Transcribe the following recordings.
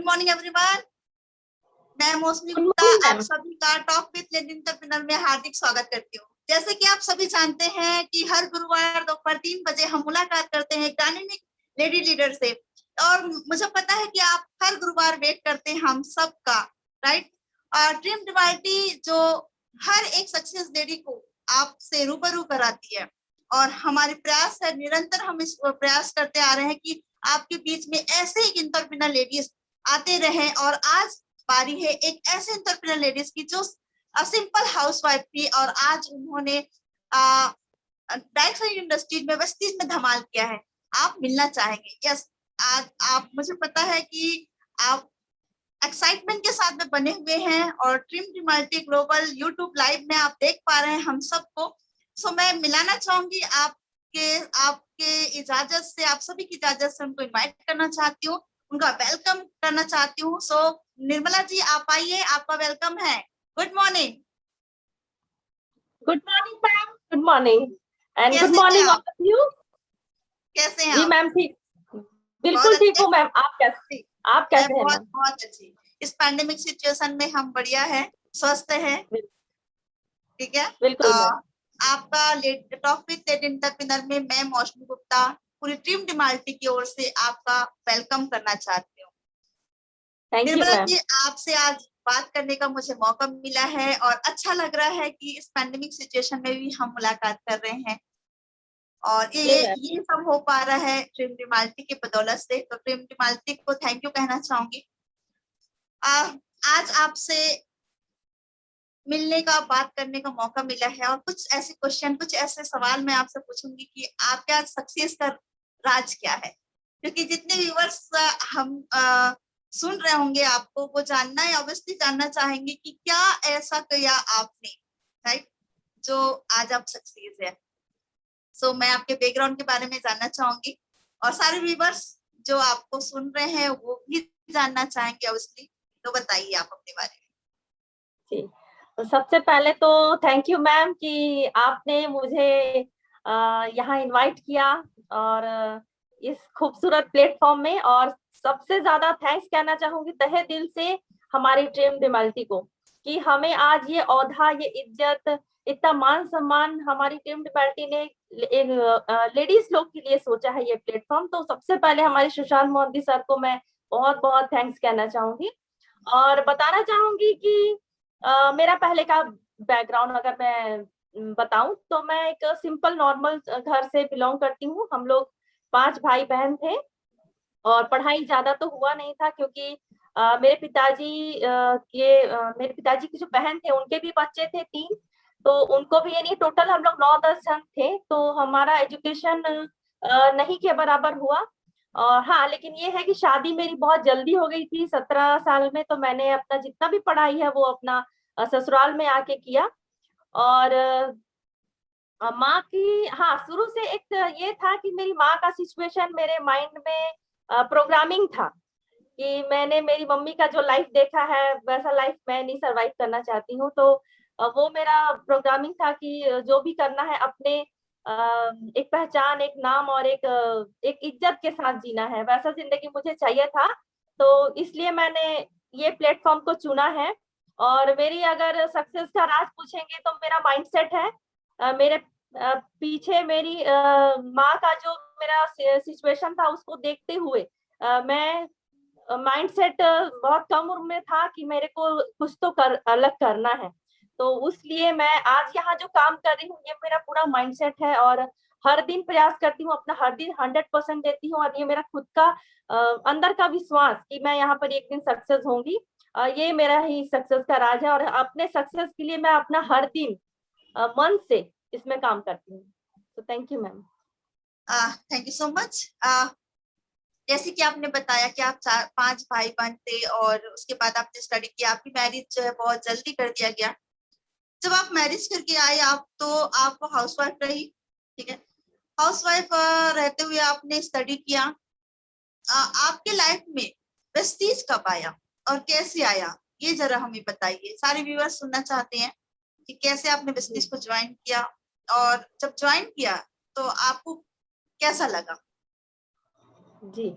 Morning everyone, मैं मौसमी good Gupta morning आप मैम। सभी का टॉक विद लेडी एंटरप्रेन्योर में हार्दिक स्वागत करती हूँ। जैसे कि आप सभी जानते हैं कि हर गुरुवार दोपहर 3 बजे हम मुलाकात करते हैं डायनेमिक लेडी लीडर से, और मुझे पता है कि आप हर गुरुवार वेट करते हैं हम सबका, राइट। और ड्रीम डिवाइटी जो हर एक सक्सेस लेडी को आपसे रूबरू कराती है, और हमारे प्रयास है, निरंतर हम इस प्रयास करते आ रहे हैं कि आपके बीच में ऐसे ही एंटरप्रेन्योर लेडीज आते रहे। और आज बारी है एक ऐसे एंटरप्रेन्योर लेडीज की जो सिंपल हाउसवाइफ थी, और आज उन्होंने डायरेक्ट इंडस्ट्रीज में वेस्टीज में धमाल किया है। आप मिलना चाहेंगे? यस, आज आप, मुझे पता है कि आप एक्साइटमेंट के साथ में बने हुए हैं, और ड्रीम डिवाइटी ग्लोबल यूट्यूब लाइव में आप देख पा रहे हैं हम सबको। सो मैं मिलाना चाहूंगी आपके आपके इजाजत से, आप सभी की इजाजत से उनको इनवाइट करना चाहती हूँ, उनका वेलकम करना चाहती हूँ। सो निर्मला जी, आप आइए, आपका वेलकम है। Good morning. Good morning ma'am. Good morning and good कैसे हैं मॉर्निंग ऑल आप? Of you. कैसे हैं जी आप? मैम, ठीक, बहुत बिल्कुल ठीक अच्छे। हूँ मैम। जी, आप मैं कैसे हैं बहुत मैम? बहुत अच्छी। इस पैंडेमिक सिचुएशन में हम बढ़िया है, स्वस्थ है, ठीक है। बिल्कुल मैम। आपका टॉक विद लेडी एंटरप्रेन्योर में मैं मौसमी गुप्ता पूरी ड्रीम डिवाइटी की ओर से आपका वेलकम करना चाहती हूँ। Thank you Nirmala ma'am. जी, आपसे आज बात करने का मुझे मौका मिला है, और अच्छा लग रहा है कि इस पैंडेमिक सिचुएशन में भी हम मुलाकात कर रहे हैं, और जी मैम। ये सब हो पा रहा है ड्रीम डिवाइटी की बदौलत से। तो ड्रीम डिवाइटी को थैंक यू कहना चाहूंगी। आज आपसे मिलने का, बात करने का मौका मिला है, और कुछ ऐसे क्वेश्चन, कुछ ऐसे सवाल मैं आपसे पूछूंगी कि आपका सक्सेस का राज क्या है, क्योंकि जितने व्यूअर्स हम सुन रहे होंगे, आपको वो जानना है, ऑब्वियसली जानना चाहेंगे कि क्या ऐसा किया आपने, राइट, जो आज आप सक्सेस है। सो मैं आपके बैकग्राउंड के बारे में जानना चाहूंगी, और सारे व्यूअर्स जो आपको सुन रहे हैं वो भी जानना चाहेंगे ऑब्वियसली। तो बताइए आप अपने बारे में। जी, तो सबसे पहले तो थैंक यू मैम कि आपने मुझे यहाँ इनवाइट किया, और इस खूबसूरत प्लेटफॉर्म में। और सबसे ज्यादा थैंक्स कहना चाहूंगी तहे दिल से हमारी ड्रीम डिवाइटी को, कि हमें आज ये औधा, ये इज्जत, इतना मान सम्मान हमारी ड्रीम डिवाइटी ने लेडीज लोग के लिए सोचा है ये प्लेटफॉर्म। तो सबसे पहले हमारे सुशांत मोहंती सर को मैं बहुत बहुत थैंक्स कहना चाहूंगी। और बताना चाहूंगी कि मेरा पहले का बैकग्राउंड अगर मैं बताऊं तो मैं एक सिंपल नॉर्मल घर से बिलोंग करती हूँ। हम लोग 5 भाई बहन थे, और पढ़ाई ज्यादा तो हुआ नहीं था, क्योंकि मेरे पिताजी की जो बहन थे उनके भी बच्चे थे 3, तो उनको भी, यानी टोटल हम लोग 9-10 जन थे, तो हमारा एजुकेशन नहीं के बराबर हुआ। और हाँ, लेकिन ये है कि शादी मेरी बहुत जल्दी हो गई थी 17 साल में, तो मैंने अपना जितना भी पढ़ाई है वो अपना ससुराल में आके किया। और माँ की, हाँ, शुरू से एक ये था कि मेरी माँ का सिचुएशन मेरे माइंड में प्रोग्रामिंग था कि मैंने मेरी मम्मी का जो लाइफ देखा है वैसा लाइफ मैं नहीं सरवाइव करना चाहती हूँ। तो वो मेरा प्रोग्रामिंग था कि जो भी करना है अपने एक पहचान, एक नाम और एक इज्जत के साथ जीना है, वैसा जिंदगी मुझे चाहिए था। तो इसलिए मैंने ये प्लेटफॉर्म को चुना है। और मेरी अगर सक्सेस का राज पूछेंगे तो मेरा माइंडसेट है। मेरे पीछे मेरी माँ का जो मेरा सिचुएशन था उसको देखते हुए मैं माइंडसेट बहुत कम उम्र में था कि मेरे को कुछ तो अलग करना है। तो उसलिए मैं आज यहाँ जो काम कर रही हूँ ये मेरा पूरा माइंडसेट है, और हर दिन प्रयास करती हूँ, अपना हर दिन 100% देती हूँ। और ये मेरा खुद का अंदर का विश्वास कि मैं यहाँ पर एक दिन सक्सेस होंगी, ये मेरा ही सक्सेस का राज है। और अपने सक्सेस के लिए मैं अपना हर दिन मन से इसमें काम करती हूँ। तो thank you ma'am. Thank you so much. जैसे कि आपने बताया कि आप 4-5 भाई बहन थे, और उसके बाद आपने स्टडी किया, आपकी मैरिज जो है बहुत जल्दी कर दिया गया। जब आप मैरिज करके आए, आप तो आप हाउसवाइफ रही, ठीक है। हाउसवाइफ रहते हुए आपने स्टडी किया। आपके लाइफ में प्रेस्टीज कब आया और कैसे आया, ये जरा हमें बताइए। सारे व्यूअर्स सुनना चाहते हैं कि कैसे आपने प्रेस्टीज को ज्वाइन किया, और जब ज्वाइन किया तो आपको कैसा लगा। जी,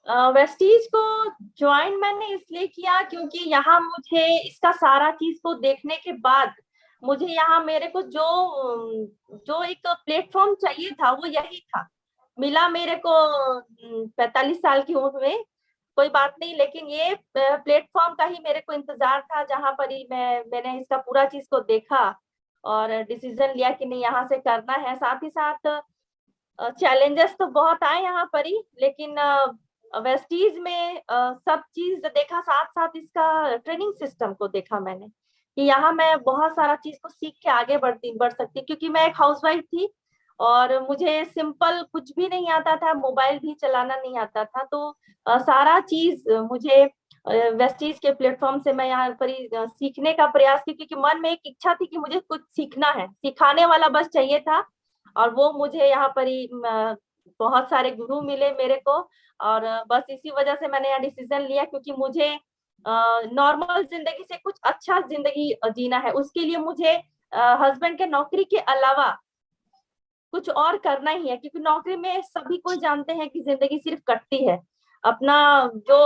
वेस्टीज को ज्वाइन मैंने इसलिए किया क्योंकि यहाँ मुझे इसका सारा चीज को देखने के बाद मुझे यहाँ मेरे को जो एक प्लेटफॉर्म चाहिए था वो यही था, मिला मेरे को 45 साल की उम्र में, कोई बात नहीं, लेकिन ये प्लेटफॉर्म का ही मेरे को इंतजार था जहां पर ही मैंने इसका पूरा चीज को देखा और डिसीजन लिया कि नहीं यहाँ से करना है। साथ ही साथ चैलेंजेस तो बहुत आए यहाँ पर ही, लेकिन वेस्टीज में सब चीज देखा, साथ साथ इसका ट्रेनिंग सिस्टम को देखा मैंने कि यहाँ मैं बहुत सारा चीज को सीख के आगे बढ़ सकती, क्योंकि मैं एक हाउसवाइफ थी और मुझे सिंपल कुछ भी नहीं आता था, मोबाइल भी चलाना नहीं आता था, तो सारा चीज मुझे वेस्टीज के प्लेटफॉर्म से मैं यहाँ पर ही सीखने का प्रयास की, क्योंकि मन में एक इच्छा थी कि मुझे कुछ सीखना है, सिखाने वाला बस चाहिए था। और वो मुझे यहाँ पर ही बहुत सारे गुरु मिले मेरे को, और बस इसी वजह से मैंने यह डिसीजन लिया, क्योंकि मुझे नॉर्मल जिंदगी से कुछ अच्छा जिंदगी जीना है। उसके लिए मुझे हस्बैंड के नौकरी के अलावा कुछ और करना ही है, क्योंकि नौकरी में सभी को जानते हैं कि जिंदगी सिर्फ कटती है। अपना जो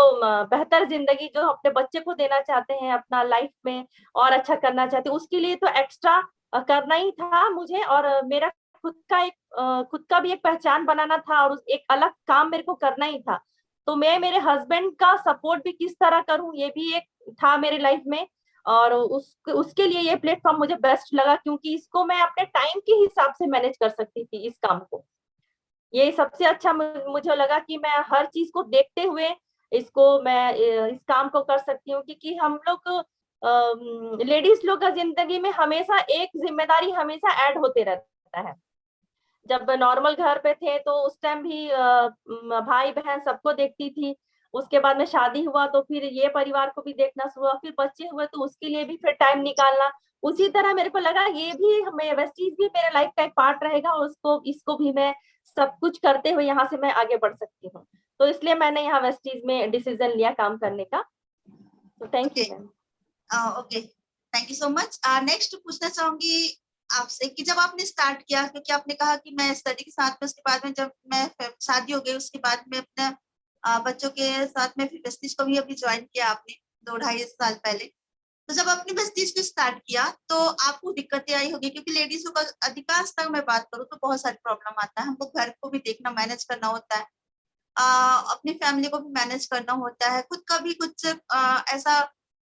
बेहतर जिंदगी जो अपने बच्चे को देना चाहते हैं, अपना लाइफ में और अच्छा करना चाहते हैं, उसके लिए तो एक्स्ट्रा करना ही था मुझे। और मेरा खुद का भी एक पहचान बनाना था और एक अलग काम मेरे को करना ही था। तो मैं मेरे हस्बैंड का सपोर्ट भी किस तरह करूं, ये भी एक था मेरे लाइफ में, और उसके लिए ये प्लेटफॉर्म मुझे बेस्ट लगा, क्योंकि इसको मैं अपने टाइम के हिसाब से मैनेज कर सकती थी इस काम को। ये सबसे अच्छा मुझे लगा कि मैं हर चीज को देखते हुए इसको मैं इस काम को कर सकती हूँ, क्योंकि हम लोग लेडीज लोग का जिंदगी में हमेशा एक जिम्मेदारी हमेशा ऐड होते रहता है। जब नॉर्मल घर पे थे तो उस टाइम भी भाई बहन सबको देखती थी, उसके बाद में शादी हुआ तो फिर ये परिवार को भी देखना शुरू हुआ, फिर बच्चे हुए तो उसके लिए भी फिर टाइम निकालना। उसी तरह मेरे को लगा ये भी वेस्टीज भी मेरे लाइफ का एक पार्ट रहेगा, और इसको भी मैं सब कुछ करते हुए यहाँ से मैं आगे बढ़ सकती हूँ। तो इसलिए मैंने यहाँ वेस्टीज में डिसीजन लिया काम करने का। तो thank you ma'am. Okay, thank you so much. Next पूछना चाहूंगी आपसे कि जब आपने स्टार्ट किया, क्योंकि आपने कहा कि मैं स्टडी के साथ में, उसके बाद में जब मैं शादी हो गई उसके बाद में अपने बच्चों के साथ में फिर वेस्टीज को भी अभी ज्वाइन किया आपने 2-2.5 साल पहले। तो जब आपने वेस्टीज को स्टार्ट किया तो आपको दिक्कतें आई होगी, क्योंकि लेडीजों का अधिकांश तक मैं बात करूँ तो बहुत सारी प्रॉब्लम आता है। हमको घर को भी देखना, मैनेज करना होता है, अपनी फैमिली को भी मैनेज करना होता है, खुद का भी कुछ ऐसा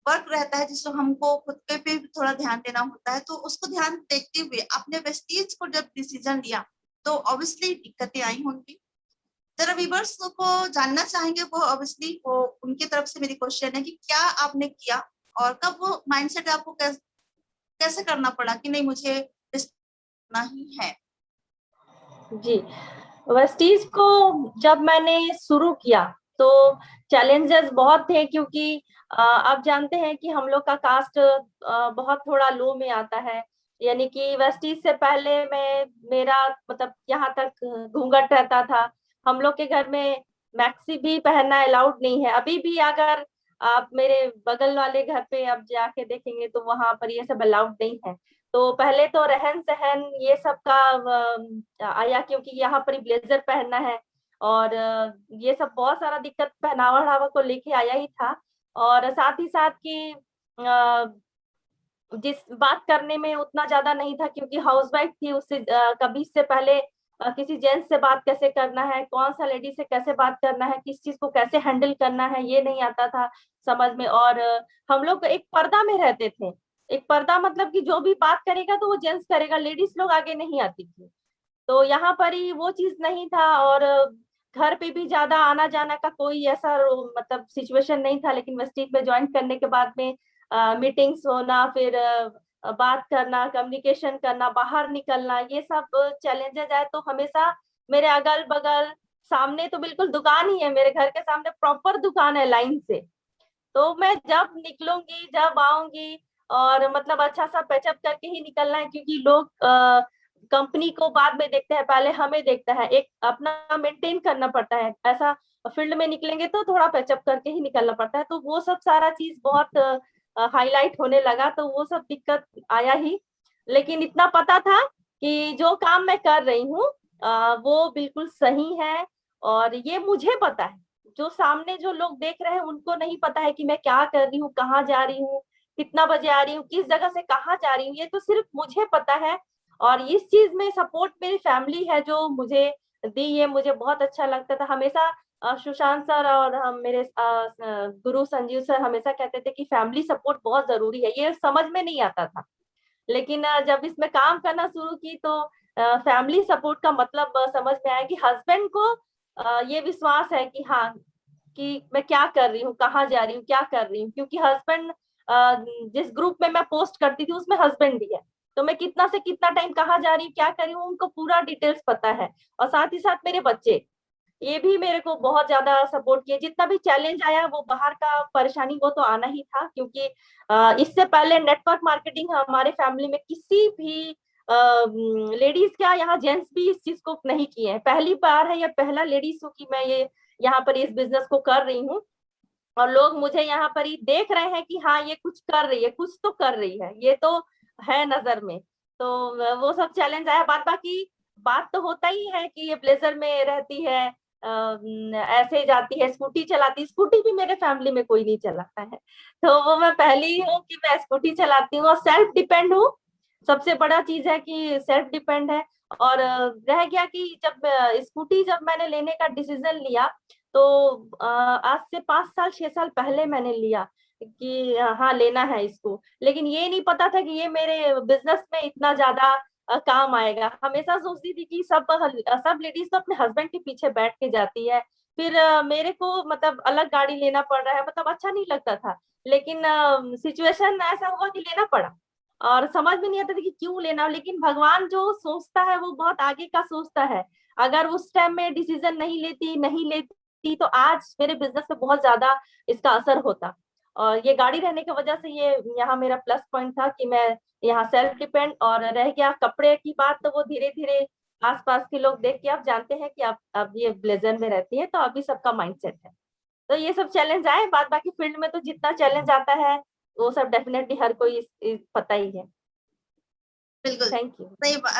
वर्क रहता है जिसको हमको खुद के पे भी थोड़ा ध्यान देना होता है। तो उसको ध्यान देखते हुए आपने वेस्टीज को जब डिसीजन लिया तो ऑब्वियसली दिक्कतें आई होंगी। जरा व्यूअर्स को जानना चाहेंगे, वो ऑब्वियसली वो उनकी तरफ से मेरी क्वेश्चन है कि क्या आपने किया और कब वो माइंडसेट आपको कैसे करना पड़ा कि नहीं मुझे करना ही है। जी, वेस्टीज को जब मैंने शुरू किया तो चैलेंजेस बहुत थे, क्योंकि आप जानते हैं कि हम लोग का कास्ट बहुत थोड़ा लो में आता है। यानी कि वेस्टीज से पहले मेरा मतलब यहाँ तक घूंघट रहता था। हम लोग के घर में मैक्सी भी पहनना अलाउड नहीं है। अभी भी अगर आप मेरे बगल वाले घर पे अब जाके देखेंगे तो वहां पर ये सब अलाउड नहीं है। तो पहले तो रहन सहन ये सब का आया, क्योंकि यहाँ पर ब्लेजर पहनना है, और ये सब बहुत सारा दिक्कत पहनावा ओढ़ावा को लेके आया ही था। और साथ ही साथ कि जिस बात करने में उतना ज्यादा नहीं था, क्योंकि हाउसवाइफ थी, उससे कभी इससे पहले किसी जेंट्स से बात कैसे करना है, कौन सा लेडी से कैसे बात करना है, किस चीज को कैसे हैंडल करना है, ये नहीं आता था समझ में। और हम लोग एक पर्दा में रहते थे। एक पर्दा मतलब कि जो भी बात करेगा तो वो जेंट्स करेगा, लेडीज लोग आगे नहीं आती थी। तो यहाँ पर ही वो चीज नहीं था, और घर पे भी ज्यादा आना जाना का कोई ऐसा मतलब सिचुएशन नहीं था। लेकिन वेस्टीज में ज्वाइन करने के बाद में मीटिंग्स होना, फिर बात करना, कम्युनिकेशन करना, बाहर निकलना, ये सब चैलेंजेस आए। तो हमेशा मेरे अगल बगल सामने तो बिल्कुल दुकान ही है, मेरे घर के सामने प्रॉपर दुकान है लाइन से। तो मैं जब निकलूंगी, जब आऊंगी, और मतलब अच्छा सा पैचअप करके ही निकलना है, क्योंकि लोग कंपनी को बाद में देखते हैं, पहले हमें देखता है, एक अपना मेंटेन करना पड़ता है। ऐसा फील्ड में निकलेंगे तो थोड़ा पैचअप करके ही निकलना पड़ता है। तो वो सब सारा चीज बहुत हाईलाइट होने लगा, तो वो सब दिक्कत आया ही। लेकिन इतना पता था कि जो काम मैं कर रही हूँ वो बिल्कुल सही है, और ये मुझे पता है। जो सामने जो लोग देख रहे हैं उनको नहीं पता है कि मैं क्या कर रही हूँ, कहाँ जा रही हूँ, कितना बजे आ रही हूँ, किस जगह से कहाँ जा रही हूँ, ये तो सिर्फ मुझे पता है। और इस चीज में सपोर्ट मेरी फैमिली है जो मुझे दी, ये मुझे बहुत अच्छा लगता था हमेशा। सुशांत सर और हम मेरे गुरु संजीव सर हमेशा कहते थे कि फैमिली सपोर्ट बहुत जरूरी है। ये समझ में नहीं आता था, लेकिन जब इसमें काम करना शुरू की तो फैमिली सपोर्ट का मतलब समझ में आया कि हस्बैंड को ये विश्वास है कि हाँ, कि मैं क्या कर रही हूँ, कहाँ जा रही हूँ, क्या कर रही हूँ, क्योंकि हस्बैंड जिस ग्रुप में मैं पोस्ट करती थी उसमें हस्बैंड भी है, तो मैं कितना से कितना टाइम कहाँ जा रही हूँ, क्या कर रही हूँ, उनको पूरा डिटेल्स पता है। और साथ ही साथ मेरे बच्चे, ये भी मेरे को बहुत ज्यादा सपोर्ट किए। जितना भी चैलेंज आया वो बाहर का परेशानी, वो तो आना ही था, क्योंकि इससे पहले नेटवर्क मार्केटिंग हमारे फैमिली में किसी भी लेडीज क्या, यहाँ जेंट्स भी इस चीज को नहीं किए हैं। पहली बार है, या पहला लेडीज हूँ कि मैं ये यहाँ पर इस बिजनेस को कर रही हूँ, और लोग मुझे यहाँ पर ही देख रहे हैं कि हाँ ये कुछ कर रही है, कुछ तो कर रही है, ये तो है नजर में। तो वो सब चैलेंज आया। बाकी बात तो होता ही है कि ये ब्लेजर में रहती है, ऐसे जाती है, स्कूटी चलाती, स्कूटी भी मेरे फैमिली में कोई नहीं चलाता है, तो वो मैं पहली हूँ कि मैं स्कूटी चलाती हूँ और सेल्फ डिपेंड हूँ। सबसे बड़ा चीज है कि सेल्फ डिपेंड है। और रह गया कि जब स्कूटी जब मैंने लेने का डिसीजन लिया, तो आज से 5 साल 6 साल पहले मैंने लिया कि हाँ लेना है इसको, लेकिन ये नहीं पता था कि ये मेरे बिजनेस में इतना ज्यादा काम आएगा। हमेशा सोचती थी कि सब लेडीज तो अपने हस्बैंड के पीछे बैठ के जाती है, फिर मेरे को मतलब अलग गाड़ी लेना पड़ रहा है, मतलब अच्छा नहीं लगता था। लेकिन सिचुएशन ऐसा हुआ कि लेना पड़ा, और समझ में नहीं आता था कि क्यों लेना। लेकिन भगवान जो सोचता है वो बहुत आगे का सोचता है। अगर उस टाइम में डिसीजन नहीं लेती तो आज मेरे बिजनेस पे बहुत ज्यादा इसका असर होता। और ये गाड़ी रहने की वजह से ये यहाँ मेरा प्लस पॉइंट था कि मैं यहाँ सेल्फ डिपेंड। और रह गया कपड़े की बात, तो वो धीरे धीरे आसपास के लोग देख के अब जानते हैं कि अब ये ब्लेजर में रहती है, तो अभी सबका माइंडसेट है। तो ये सब चैलेंज आए, बाद बाकी फील्ड में तो जितना चैलेंज आता है वो सब डेफिनेटली हर कोई पता ही है। बिल्कुल थैंक यू।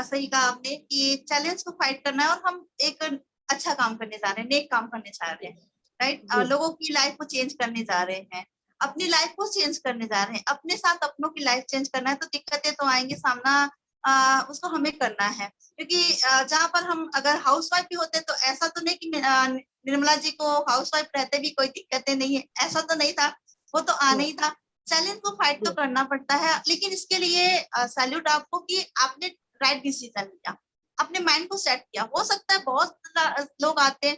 सही कहा आपने कि चैलेंज को फाइट करना है, और हम एक अच्छा काम करने जा रहे हैं, नेक काम करने जा रहे हैं, राइट। जी लोगों की लाइफ को चेंज करने जा रहे हैं, अपनी लाइफ को चेंज करने जा रहे हैं, अपने साथ अपनों की लाइफ चेंज करना है। तो दिक्कतें तो आएंगी, सामना उसको हमें करना है। क्योंकि जहाँ पर हम अगर हाउसवाइफ भी होते तो ऐसा तो नहीं कि निर्मला जी को हाउसवाइफ रहते भी कोई दिक्कतें नहीं है, ऐसा तो नहीं था। वो तो आना ही था। चैलेंज को फाइट तो जी करना पड़ता है, लेकिन इसके लिए सैल्यूट आपको कि आपने राइट डिसीजन लिया, अपने माइंड को सेट किया। हो सकता है बहुत लोग आते हैं,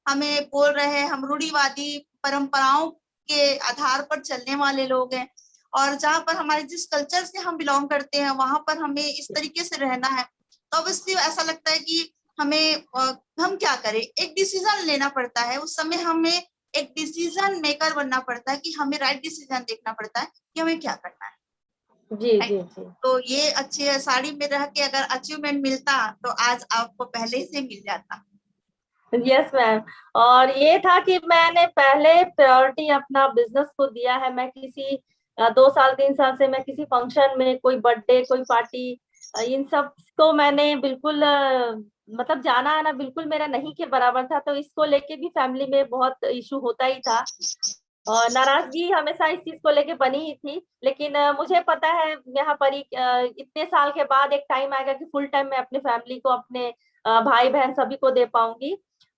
हमें बोल रहे हैं, हम रूढ़िवादी परंपराओं के आधार पर चलने वाले लोग हैं, और जहाँ पर हमारे जिस कल्चर से हम बिलोंग करते हैं वहां पर हमें इस तरीके से रहना है। तो ऑब्वियसली ऐसा लगता है कि हमें हम क्या करें, एक डिसीजन लेना पड़ता है। उस समय हमें एक डिसीजन मेकर बनना पड़ता है कि हमें राइट डिसीजन देखना पड़ता है कि हमें क्या करना है, जी राइट। जी जी। तो ये अच्छी साड़ी में रह के अगर अचीवमेंट मिलता तो आज आपको पहले से मिल जाता। Yes ma'am. और ये था कि मैंने पहले प्रायोरिटी अपना बिजनेस को दिया है। मैं किसी 2 साल 3 साल से मैं किसी फंक्शन में, कोई बर्थडे, कोई पार्टी, इन सब को मैंने बिल्कुल मतलब जाना आना बिल्कुल मेरा नहीं के बराबर था। तो इसको लेके भी फैमिली में बहुत इशू होता ही था, और नाराजगी हमेशा इस चीज को लेके बनी ही थी। लेकिन मुझे पता है यहाँ पर इतने साल के बाद एक टाइम आएगा कि फुल टाइम मैं अपने फैमिली को, अपने भाई बहन सभी को दे पाऊंगी।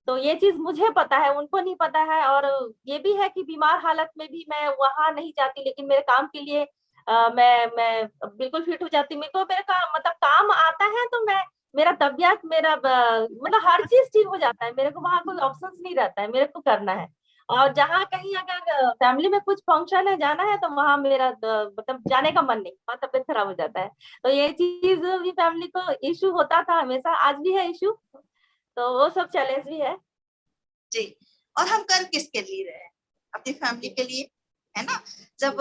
तो ये चीज मुझे पता है, उनको नहीं पता है। और ये भी है कि बीमार हालत में भी मैं वहां नहीं जाती, लेकिन मेरे काम के लिए मैं बिल्कुल फिट हो जाती। मेरे को मेरे काम मतलब काम आता है, तो मैं, मेरा तबियत, मेरा मतलब हर चीज ठीक हो जाता है। मेरे को वहां कोई ऑप्शन नहीं रहता है, मेरे को करना है। और जहाँ कहीं अगर फैमिली में कुछ फंक्शन है, जाना है, तो वहां मेरा मतलब जाने का मन नहीं, वहां तबियत खराब हो जाता है। तो ये चीज भी फैमिली को इशू होता था हमेशा, आज भी है इशू। तो वो सब चैलेंज भी है। जी। और हम कर किसके लिए रहे हैं? अपनी फैमिली के लिए, है ना। जब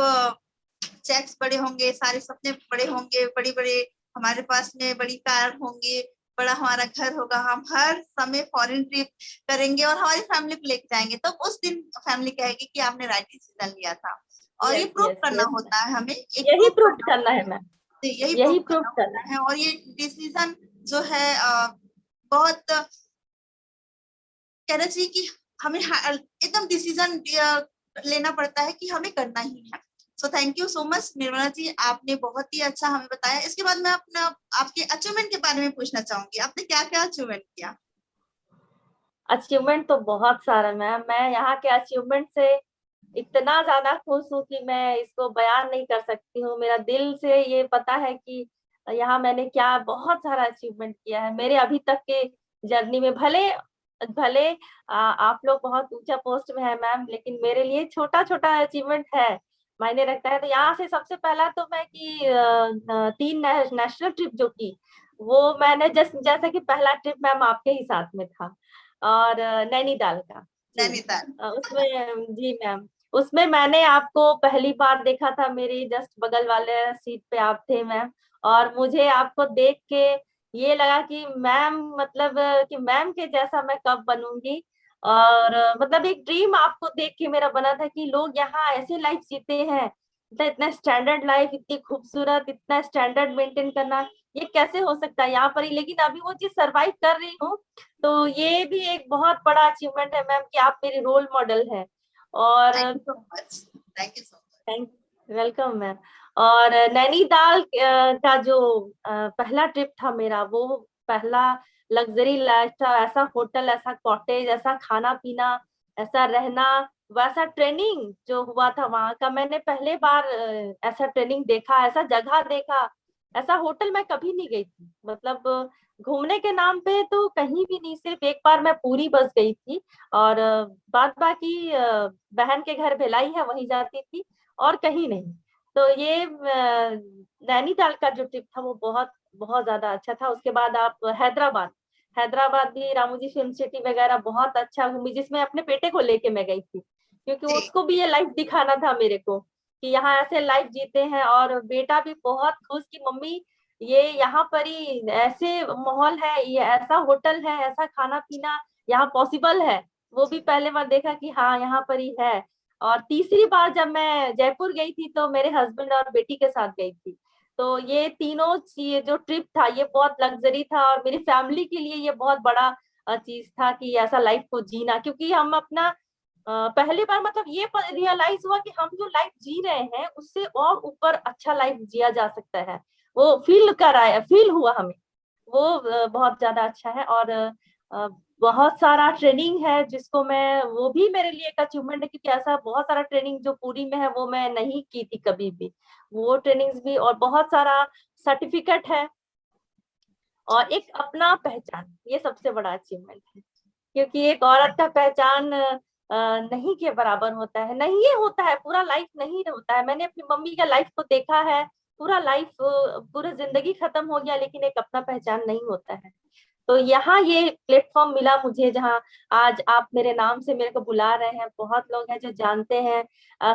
चेक्स बड़े होंगे, सारे सपने बड़े होंगे, बड़ी बड़े हमारे पास में बड़ी कार होंगे, बड़ा हमारा घर होगा, हम हर समय फॉरेन ट्रिप करेंगे और हमारी फैमिली को लेके जाएंगे, तो उस दिन फैमिली कहेगी कि आपने राइट डिसीजन लिया था। और ये यस प्रूव यस करना यस मैम, होता है, हमें एक यही प्रूव प्रूफ करना करना होता है मैम, है, यही प्रूव यही प्रूफ करना करना होता है। और ये डिसीजन जो है बहुत कहना चाहिए कि हमें एकदम डिसीजन लेना पड़ता है कि हमें करना ही है। So thank you so much Nirmala ji, आपने बहुत ही अच्छा हमें बताया। इसके बाद मैं अपना आपके अचीवमेंट के बारे में पूछना चाहूंगी, आपने क्या क्या अचीवमेंट किया? अचीवमेंट तो बहुत सारा मैम, मैं यहाँ के अचीवमेंट से इतना ज्यादा खुश हूँ कि मैं इसको बयान नहीं कर सकती हूँ। मेरा दिल से ये पता है कि यहाँ मैंने क्या बहुत सारा अचीवमेंट किया है मेरे अभी तक के जर्नी में। भले भले आप लोग बहुत ऊंचा पोस्ट में है मैम, लेकिन मेरे लिए छोटा छोटा अचीवमेंट है, मायने रखता है। तो यहाँ से सबसे पहला तो मैं कि 3 नेशनल ट्रिप जो की, वो मैंने जैसे कि पहला ट्रिप मैम आपके ही साथ में था, और नैनीताल का जी। नैनीताल। उसमें जी मैम, उसमें मैंने आपको पहली बार देखा था, मेरी जस्ट बगल वाले सीट पे आप थे मैम। और मुझे आपको देख के ये लगा कि मैम, मतलब कि मैम के जैसा मैं कब बनूंगी। और मतलब एक ड्रीम आपको देख के मेरा बना था कि लोग यहाँ ऐसे लाइफ जीते हैं, मतलब इतना स्टैंडर्ड लाइफ, इतनी खूबसूरत, इतना स्टैंडर्ड मेंटेन करना, ये कैसे हो सकता है यहाँ पर ही। लेकिन अभी वो चीज सरवाइव कर रही हूँ, तो ये भी एक बहुत बड़ा अचीवमेंट है मैम कि आप मेरी रोल मॉडल है। और thank you so much, thank you so much. Thank welcome ma'am. और नैनीताल का जो पहला ट्रिप था मेरा, वो पहला लग्जरी लाइफ था। ऐसा होटल, ऐसा कॉटेज, ऐसा खाना पीना, ऐसा रहना, वैसा ट्रेनिंग जो हुआ था वहां का, मैंने पहले बार ऐसा ट्रेनिंग देखा, ऐसा जगह देखा। ऐसा होटल मैं कभी नहीं गई थी, मतलब घूमने के नाम पे तो कहीं भी नहीं। सिर्फ एक बार मैं पूरी बस गई थी, और बाद बाकी बहन के घर भिलाई है वहीं जाती थी, और कहीं नहीं। तो ये नैनीताल का जो ट्रिप था वो बहुत बहुत ज्यादा अच्छा था। उसके बाद आप हैदराबाद, हैदराबाद भी रामोजी फिल्म सिटी वगैरह बहुत अच्छा घूमी, जिसमें अपने बेटे को लेके मैं गई थी, क्योंकि जी उसको भी ये लाइफ दिखाना था मेरे को कि यहाँ ऐसे लाइफ जीते हैं। और बेटा भी बहुत खुश कि मम्मी, ये यहाँ पर ही ऐसे माहौल है, ये ऐसा होटल है, ऐसा खाना पीना यहाँ पॉसिबल है। वो भी पहले बार देखा कि हाँ यहाँ पर ही है। और तीसरी बार जब मैं जयपुर गई थी, तो मेरे हस्बैंड और बेटी के साथ गई थी। तो ये तीनों जो ट्रिप था, ये बहुत लग्जरी था, और मेरी फैमिली के लिए ये बहुत बड़ा चीज था कि ऐसा लाइफ को जीना। क्योंकि हम अपना पहली बार मतलब ये रियलाइज हुआ कि हम जो लाइफ जी रहे हैं, उससे और ऊपर अच्छा लाइफ जिया जा सकता है। वो फील हुआ हमें, वो बहुत ज्यादा अच्छा है। और बहुत सारा ट्रेनिंग है जिसको मैं, वो भी मेरे लिए एक अचीवमेंट है, क्योंकि ऐसा बहुत सारा ट्रेनिंग जो पूरी में है वो मैं नहीं की थी कभी भी, वो ट्रेनिंग्स भी। और बहुत सारा सर्टिफिकेट है, और एक अपना पहचान, ये सबसे बड़ा अचीवमेंट है। क्योंकि एक औरत का पहचान नहीं के बराबर होता है, नहीं ये होता है, पूरा लाइफ नहीं होता है। मैंने अपनी मम्मी का लाइफ को देखा है, पूरा लाइफ, पूरा जिंदगी खत्म हो गया, लेकिन एक अपना पहचान नहीं होता है। तो यहाँ ये प्लेटफॉर्म मिला मुझे, जहाँ आज आप मेरे नाम से मेरे को बुला रहे हैं। बहुत लोग हैं जो जानते हैं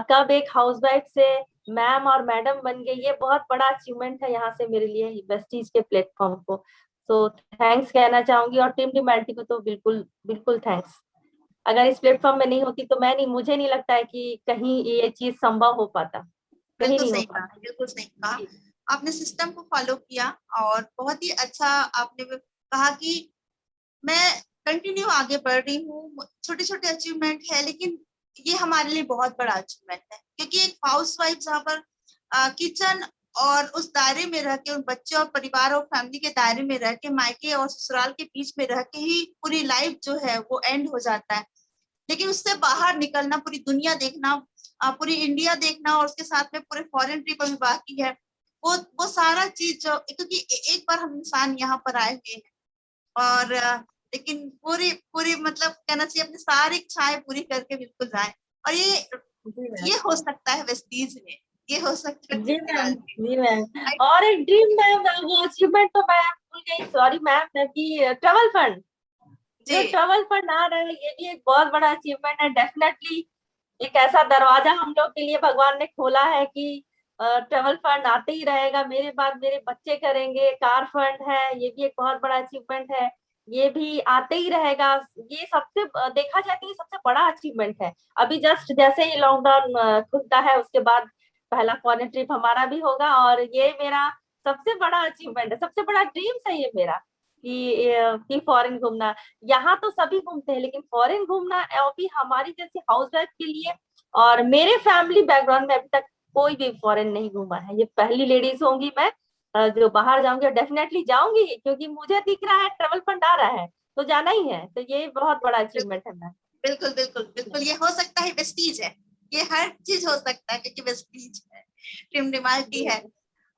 कब एक हाउसवाइफ से मैम और मैडम बन गई, ये बहुत बड़ा अचीवमेंट है यहाँ से मेरे लिए, वेस्टीज के प्लेटफॉर्म को। तो थैंक्स कहना चाहूंगी, और टीम डिमैल्टी को तो बिल्कुल बिल्कुल थैंक्स। अगर इस प्लेटफॉर्म में नहीं होती तो मैं नहीं, मुझे नहीं लगता है कि कहीं ये चीज संभव हो पाता, कहीं बिल्कुल नहीं हो सही कहा, पाता। बिल्कुल सही कहा। जी आपने सिस्टम को फॉलो किया और बहुत ही अच्छा आपने कहा कि मैं कंटिन्यू आगे बढ़ रही हूँ। छोटे छोटे अचीवमेंट है, लेकिन ये हमारे लिए बहुत बड़ा अचीवमेंट है, क्योंकि एक हाउस वाइफ जहाँ पर किचन और उस दायरे में रह के, उन बच्चे और परिवार और फैमिली के दायरे में रह के, मायके और ससुराल के बीच में रह के ही पूरी लाइफ जो है वो एंड हो जाता है। लेकिन उससे बाहर निकलना, पूरी दुनिया देखना, पूरी इंडिया देखना, और उसके साथ में पूरे फॉरेन ट्रिप अभी बाकी है। वो सारा चीज जो, क्योंकि एक बार हम इंसान यहाँ पर आए हुए हैं, और लेकिन पूरी पूरी मतलब कहना चाहिए अपनी सारी इच्छाएं पूरी करके बिल्कुल जाए। और जी ये मैम। हो सकता है वेस्टीज में, ये हो सकता है जी मैम। टिपिकल जी मैम। में। और एक ड्रीम मैम, वो अचीवमेंट तो मैं भूल गई, सॉरी मैम, कि ट्रेवल फंड, जी जो ट्रेवल फंड आ रहा है, ये भी एक बहुत बड़ा अचीवमेंट है डेफिनेटली। एक ऐसा दरवाजा हम लोग के लिए भगवान ने खोला है कि ट्रेवल फंड आते ही रहेगा, मेरे बाद मेरे बच्चे करेंगे। कार फंड है, ये भी एक बहुत बड़ा अचीवमेंट है, ये भी आते ही रहेगा। ये सबसे देखा जाए तो ये सबसे बड़ा अचीवमेंट है। अभी जस्ट जैसे ही लॉकडाउन खुलता है, उसके बाद पहला फॉरेन ट्रिप हमारा भी होगा, और ये मेरा सबसे बड़ा अचीवमेंट है, सबसे बड़ा ड्रीम है ये मेरा, कि फॉरेन घूमना, यहाँ तो सभी घूमते हैं लेकिन फॉरेन घूमना अभी हमारी जैसी हाउसवाइफ के लिए, और मेरे फैमिली बैकग्राउंड में अभी तक कोई भी फॉरेन नहीं घूमा है। ये पहली लेडीज होंगी मैं जो बाहर जाऊंगी, और डेफिनेटली जाऊंगी क्योंकि मुझे दिख रहा है ट्रेवल फंड आ रहा है तो जाना ही है। तो ये बहुत बड़ा अचीवमेंट है मैम। बिल्कुल बिल्कुल बिल्कुल, ये हो सकता है वेस्टीज है, ये हर चीज हो सकता है क्योंकि वेस्टीज है, टिमटिमालिटी है।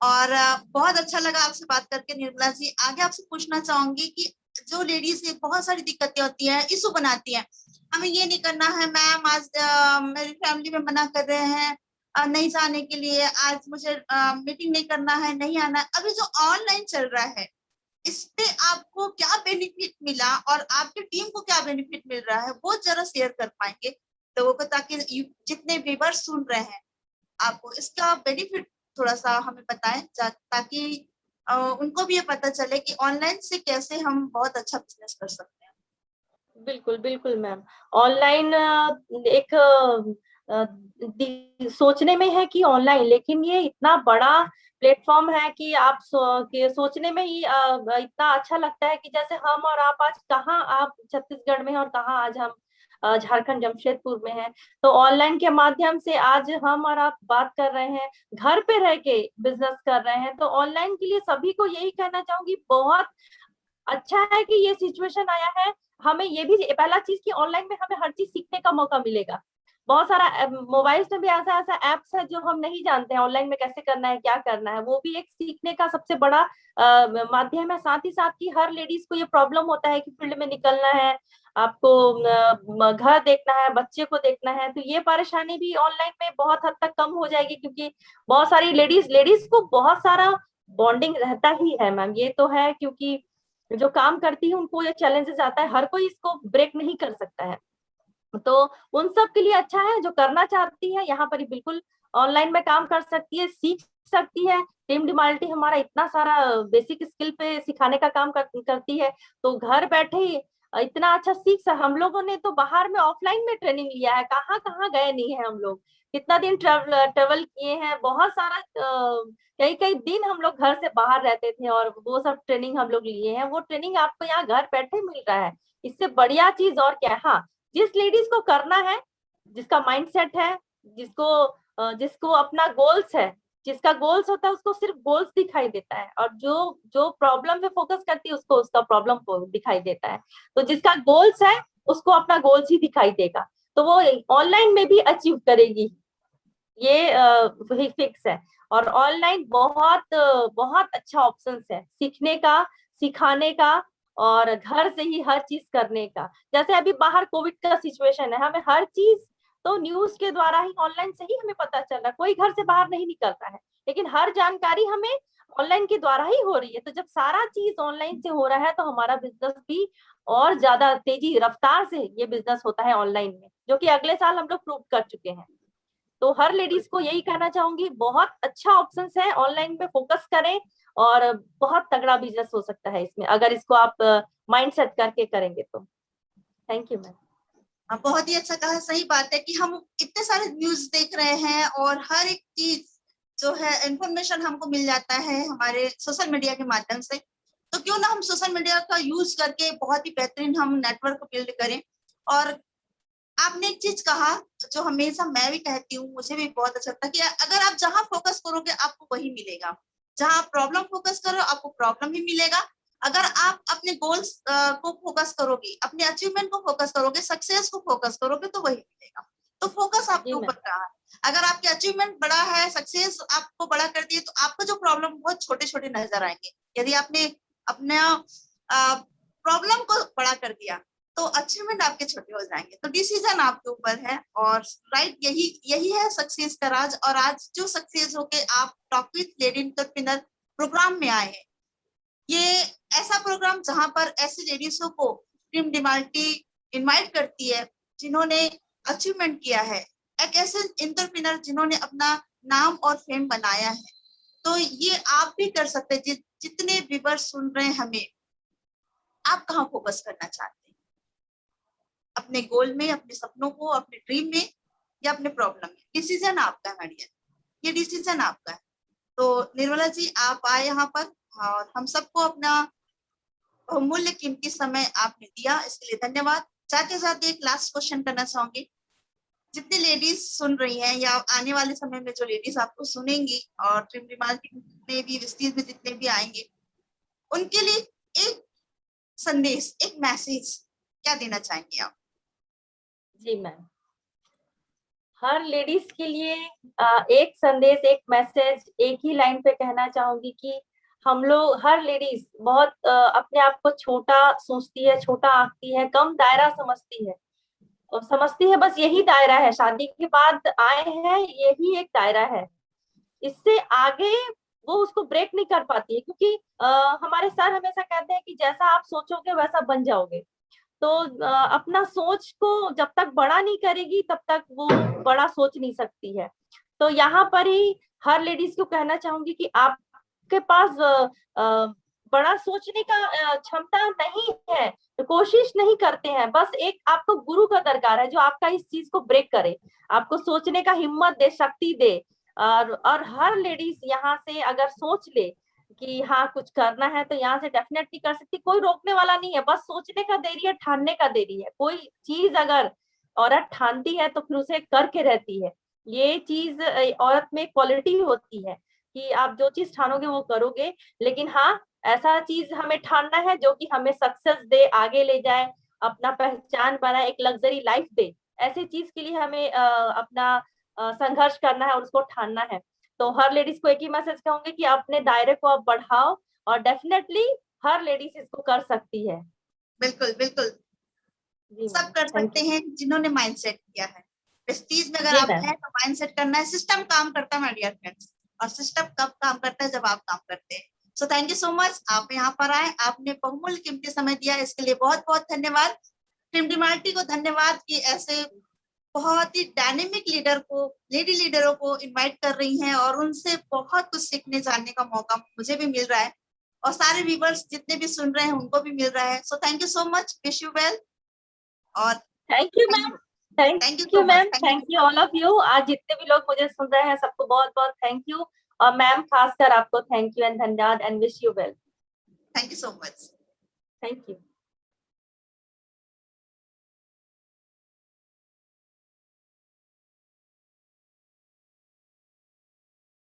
और बहुत अच्छा लगा आपसे बात करके निर्मला जी। आगे आपसे पूछना चाहूंगी कि जो लेडीज की बहुत सारी दिक्कतें होती हैं, इशू बनाती हैं, हमें ये नहीं करना है मैम, आज मेरी फैमिली में मना कर रहे हैं नहीं जाने के लिए, आज मुझे मीटिंग नहीं करना है, नहीं आना। अभी जो ऑनलाइन चल रहा है, इससे आपको क्या बेनिफिट मिला और आपकी टीम को क्या बेनिफिट मिल रहा है, वो जरा शेयर कर पाएंगे लोगों को, ताकि जितने व्यूअर्स सुन रहे हैं आपको इसका बेनिफिट थोड़ा सा हमें बताएं, ताकि उनको भी ये पता चले कि ऑनलाइन से कैसे हम बहुत अच्छा बिजनेस कर सकते हैं। बिल्कुल बिल्कुल मैम। ऑनलाइन एक सोचने में है कि ऑनलाइन, लेकिन ये इतना बड़ा प्लेटफॉर्म है कि आप कि सोचने में ही इतना अच्छा लगता है कि जैसे हम और आप आज कहाँ, आप छत्तीसगढ़ में हैं और कहाँ आज हम झारखंड जमशेदपुर में हैं। तो ऑनलाइन के माध्यम से आज हम और आप बात कर रहे हैं, घर पे रह के बिजनेस कर रहे हैं। तो ऑनलाइन के लिए सभी को यही कहना चाहूंगी, बहुत अच्छा है कि ये सिचुएशन आया है। हमें ये भी पहला चीज कि ऑनलाइन में हमें हर चीज सीखने का मौका मिलेगा। बहुत सारा मोबाइल्स में भी ऐसा ऐसा एप्स है जो हम नहीं जानते हैं ऑनलाइन में कैसे करना है, क्या करना है, वो भी एक सीखने का सबसे बड़ा माध्यम है। साथ ही साथ कि हर लेडीज को ये प्रॉब्लम होता है कि फील्ड में निकलना है, आपको घर देखना है, बच्चे को देखना है, तो ये परेशानी भी ऑनलाइन में बहुत हद तक कम हो जाएगी, क्योंकि बहुत सारी लेडीज को बहुत सारा बॉन्डिंग रहता ही है मैम, ये तो है। क्योंकि जो काम करती है उनको ये चैलेंजेस आता है, हर कोई इसको ब्रेक नहीं कर सकता है। तो उन सब के लिए अच्छा है, जो करना चाहती है यहाँ पर ही बिल्कुल ऑनलाइन में काम कर सकती है, सीख सकती है। टीम डिमाल्टी हमारा इतना सारा बेसिक स्किल पे सिखाने का काम करती है, तो घर बैठे ही इतना अच्छा हम लोगों ने तो बाहर में ऑफलाइन में ट्रेनिंग लिया है, कहाँ कहाँ गए नहीं है हम लोग, कितना दिन ट्रेवल किए हैं, बहुत सारा कई कई दिन हम लोग घर से बाहर रहते थे, और वो सब ट्रेनिंग हम लोग लिए हैं। वो ट्रेनिंग आपको यहाँ घर बैठे मिल रहा है, इससे बढ़िया चीज और क्या है। हाँ, जिस लेडीज को करना है, जिसका माइंडसेट है, जिसको अपना गोल्स है, जिसका गोल्स होता है उसको सिर्फ गोल्स दिखाई देता है, और जो जो प्रॉब्लम पे फोकस करती है उसको उसका प्रॉब्लम दिखाई देता है। तो जिसका गोल्स है उसको अपना गोल्स ही दिखाई देगा, तो वो ऑनलाइन में भी अचीव करेगी, ये फिक्स है। और ऑनलाइन बहुत बहुत अच्छा ऑप्शन है सीखने का, सिखाने का, और घर से ही हर चीज करने का। जैसे अभी बाहर कोविड का सिचुएशन है, हमें हर चीज तो न्यूज के द्वारा ही, ऑनलाइन से ही हमें पता चल रहा है, कोई घर से बाहर नहीं निकलता है, लेकिन हर जानकारी हमें ऑनलाइन के द्वारा ही हो रही है। तो जब सारा चीज ऑनलाइन से हो रहा है तो हमारा बिजनेस भी और ज्यादा तेजी रफ्तार से ये बिजनेस होता है ऑनलाइन में, जो कि अगले साल हम लोग प्रूव कर चुके हैं। तो हर लेडीज को यही कहना चाहूंगी, बहुत अच्छा ऑप्शंस है, ऑनलाइन पे फोकस करें और बहुत तगड़ा बिजनेस हो सकता है इसमें, अगर इसको आप माइंड सेट करके करेंगे तो। Thank you ma'am. बहुत ही अच्छा कहा, सही बात है कि हम इतने सारे न्यूज देख रहे हैं और हर एक चीज जो है इंफॉर्मेशन हमको मिल जाता है हमारे सोशल मीडिया के माध्यम से। तो क्यों ना हम सोशल मीडिया का यूज करके बहुत ही बेहतरीन हम नेटवर्क बिल्ड करें। और आपने एक चीज कहा जो हमेशा मैं भी कहती हूँ, मुझे भी बहुत अच्छा लगता है कि अगर आप जहाँ फोकस करोगे आपको वही मिलेगा, जहाँ आप प्रॉब्लम फोकस करो आपको प्रॉब्लम ही मिलेगा। अगर आप अपने गोल्स को फोकस करोगे, अपने अचीवमेंट को फोकस करोगे, सक्सेस को फोकस करोगे, तो वही मिलेगा। तो फोकस आपके ऊपर रहा है। अगर आपके अचीवमेंट बड़ा है, सक्सेस आपको बड़ा कर दिए, तो आपको जो प्रॉब्लम बहुत छोटे छोटे नजर आएंगे। यदि आपने अपना प्रॉब्लम को बड़ा कर दिया तो अचीवमेंट आपके छोटे हो जाएंगे। तो डिसीजन आपके ऊपर है, और राइट यही यही है सक्सेस का राज। और आज जो सक्सेस होके आप talk with lady entrepreneur program में आए हैं, ये ऐसा प्रोग्राम जहां पर ऐसी लेडीजों को टीम डिमाल्टी इनवाइट करती है जिन्होंने अचीवमेंट किया है, एक ऐसे एंटरप्रेन्योर जिन्होंने अपना नाम और फेम बनाया है। तो ये आप भी कर सकते हैं। जितने व्यूअर्स सुन रहे हैं हमें, आप कहाँ फोकस करना चाहते हैं, अपने गोल में, अपने सपनों को, अपने ड्रीम में, या अपने प्रॉब्लम में? डिसीजन आपका है, ये डिसीजन आपका है। तो निर्मला जी आप आए यहाँ पर और हम सबको अपना बहुमूल्य कीमती समय आपने दिया, इसके लिए धन्यवाद। साथ ही साथ एक लास्ट क्वेश्चन करना चाहूंगी, जितनी लेडीज सुन रही हैं या आने वाले समय में जो लेडीज आपको सुनेंगी और में भी विस्तीर्ण में जितने भी आएंगे, उनके लिए एक संदेश, एक मैसेज क्या देना चाहेंगे आप? जी मैम, हर लेडीज के लिए एक संदेश, एक मैसेज, एक ही लाइन पे कहना चाहूंगी कि हम लोग, हर लेडीज बहुत अपने आप को छोटा सोचती है, छोटा आंकती है, कम दायरा समझती है, और समझती है बस यही दायरा है, शादी के बाद आए हैं यही एक दायरा है, इससे आगे वो उसको ब्रेक नहीं कर पाती है, क्योंकि हमारे सर हमेशा कहते हैं कि जैसा आप सोचोगे वैसा बन जाओगे। तो अपना सोच को जब तक बड़ा नहीं करेगी तब तक वो बड़ा सोच नहीं सकती है। तो यहाँ पर ही हर लेडीज को कहना चाहूंगी कि आपके पास बड़ा सोचने का क्षमता नहीं है, तो कोशिश नहीं करते हैं, बस एक आपको गुरु का दरकार है जो आपका इस चीज को ब्रेक करे, आपको सोचने का हिम्मत दे, शक्ति दे। और हर लेडीज यहाँ से अगर सोच ले कि हाँ कुछ करना है तो यहाँ से डेफिनेटली कर सकती, कोई रोकने वाला नहीं है, बस सोचने का देरी है, ठानने का देरी है। कोई चीज अगर औरत ठानती है तो फिर उसे करके रहती है, ये चीज औरत में क्वालिटी होती है कि आप जो चीज ठानोगे वो करोगे। लेकिन हाँ, ऐसा चीज हमें ठानना है जो कि हमें सक्सेस दे, आगे ले जाए, अपना पहचान बनाए, एक लग्जरी लाइफ दे, ऐसी चीज के लिए हमें अपना संघर्ष करना है और उसको ठानना है। तो हर लेडीज को एक ही मैसेज कहूंगी कि अपने दायरे को आप बढ़ाओ, और डेफिनेटली हर लेडीज इसको कर सकती है। बिल्कुल बिल्कुल, जी सब मैम, कर थैंक सकते यू। हैं जिन्होंने माइंडसेट किया है। प्रेस्टीज में अगर जी आप मैम। हैं तो माइंडसेट करना है। सिस्टम काम करता है माय डियर फ्रेंड्स, और सिस्टम कब काम करता है? जब आप काम करते हैं। सो थैंक यू सो मच, आप यहाँ पर आए, आपने बहुमूल्य कीमती समय दिया, इसके लिए बहुत बहुत धन्यवाद। टीम डिमाल्टी को धन्यवाद कि ऐसे बहुत ही डायनेमिक लीडर को, लेडी लीडरों को इनवाइट कर रही हैं और उनसे बहुत कुछ सीखने जानने का मौका मुझे भी मिल रहा है, और सारे व्यूवर्स जितने भी सुन रहे हैं उनको भी मिल रहा है। So thank you so much, wish you well, और thank you ma'am, thank thank you you so much. Ma'am, thank thank you, you all of you. आज जितने भी लोग मुझे सुन रहे हैं सबको बहुत बहुत थैंक यू, और मैम खासकर आपको थैंक यू एंड धन्यवाद, and wish you well. Thank you so much. Thank you.